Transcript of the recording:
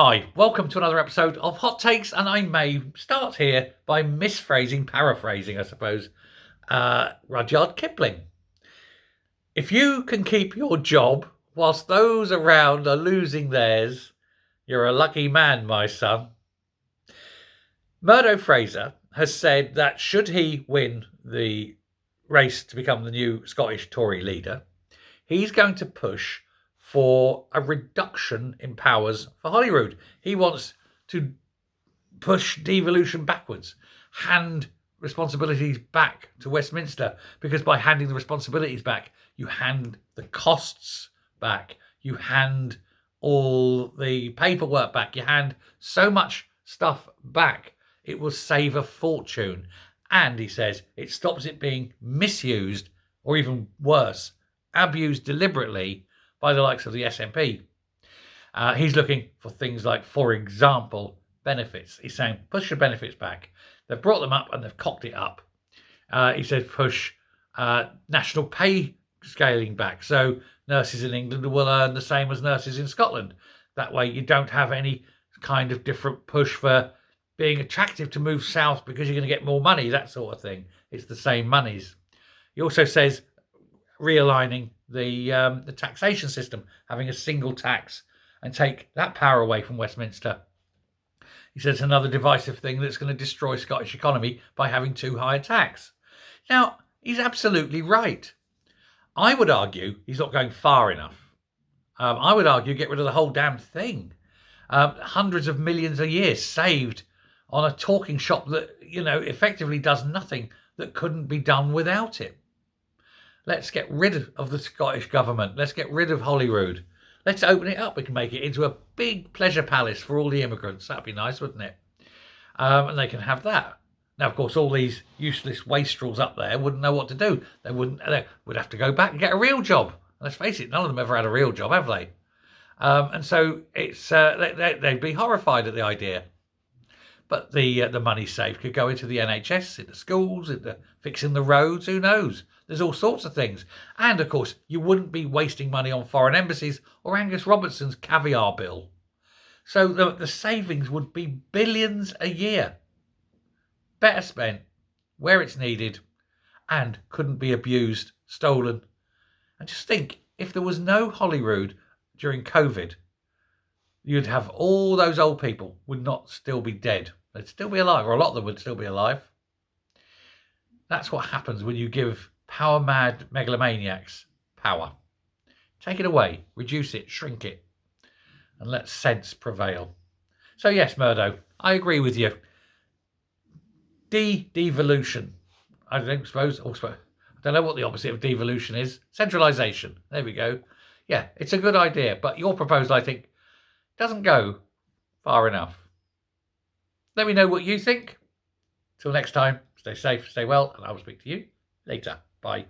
Hi, welcome to another episode of Hot Takes, and I may start here by paraphrasing, I suppose, Rudyard Kipling. If you can keep your job whilst those around are losing theirs, you're a lucky man, my son. Murdo Fraser has said that should he win the race to become the new Scottish Tory leader, he's going to push for a reduction in powers for Holyrood. He wants to push devolution backwards, hand responsibilities back to Westminster, because by handing the responsibilities back, you hand the costs back, you hand all the paperwork back, you hand so much stuff back, it will save a fortune. And he says it stops it being misused, or even worse, abused deliberately by the likes of the SNP. He's looking for things like, for example, benefits. He's saying push the benefits back. They've brought them up and they've cocked it up. He says push national pay scaling back. So nurses in England will earn the same as nurses in Scotland. That way you don't have any kind of different push for being attractive to move south because you're going to get more money, that sort of thing. It's the same monies. He also says realigning the taxation system, having a single tax, and take that power away from Westminster. He says another divisive thing that's going to destroy Scottish economy by having too high a tax. Now, he's absolutely right. I would argue he's not going far enough. I would argue get rid of the whole damn thing. Hundreds of millions a year saved on a talking shop that, effectively does nothing that couldn't be done without it. Let's get rid of the Scottish government. Let's get rid of Holyrood. Let's open it up. We can make it into a big pleasure palace for all the immigrants. That'd be nice, wouldn't it? And they can have that. Now, of course, all these useless wastrels up there wouldn't know what to do. They would have to go back and get a real job. Let's face it, none of them ever had a real job, have they? And so it's they'd be horrified at the idea. But the money saved could go into the NHS, into schools, into fixing the roads. Who knows? There's all sorts of things. And, of course, you wouldn't be wasting money on foreign embassies or Angus Robertson's caviar bill. So the savings would be billions a year. Better spent where it's needed and couldn't be abused, stolen. And just think, if there was no Holyrood during COVID, you'd have all those old people would not still be dead. They'd still be alive, or a lot of them would still be alive. That's what happens when you give power-mad megalomaniacs power. Take it away, reduce it, shrink it, and let sense prevail. So yes, Murdo, I agree with you. Devolution. I don't know what the opposite of devolution is. Centralisation. There we go. Yeah, it's a good idea, but your proposal, I think, doesn't go far enough. Let me know what you think. Till next time, stay safe, stay well, and I will speak to you later. Bye.